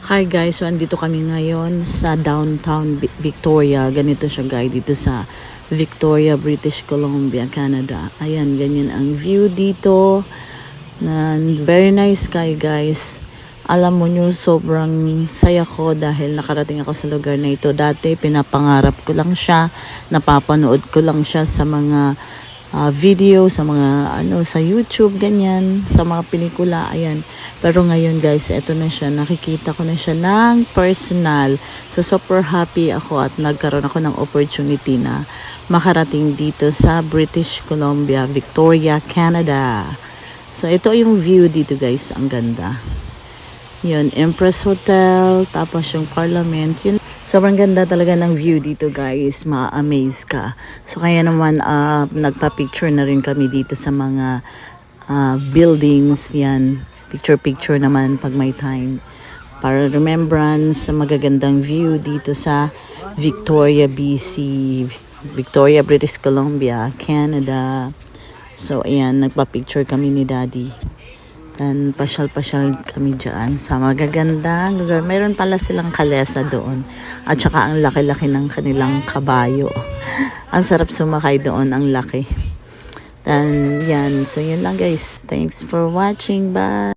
Hi guys, so andito kami ngayon sa downtown Victoria. Ganito siya guys dito sa Victoria, British Columbia, Canada. Ayan, ganyan ang view dito. Very nice sky guys. Alam mo nyo, sobrang saya ko dahil nakarating ako sa lugar na ito. Dati pinapangarap ko lang siya, napapanood ko lang siya sa mga video, sa mga sa YouTube, ganyan, sa mga pelikula, ayan. Pero ngayon guys, eto na siya, nakikita ko na siya ng personal. So super happy ako at nagkaroon ako ng opportunity na makarating dito sa British Columbia, Victoria, Canada. So ito yung view dito guys, ang ganda. Yun, Empress Hotel, tapos yung Parliament, yun. Sobrang ganda talaga ng view dito guys, ma-amaze ka. So kaya naman nagpa-picture na rin kami dito sa mga buildings, yan. Picture naman pag may time. Para remembrance sa magagandang view dito sa Victoria, BC, Victoria, British Columbia, Canada. So ayan, nagpa-picture kami ni Daddy. And pasyal-pasyal kami dyan sa magagandang lugar. Mayroon pala silang kalesa doon. At saka ang laki-laki ng kanilang kabayo. Ang sarap sumakay doon, ang laki. And yan, so yun lang guys. Thanks for watching. Bye!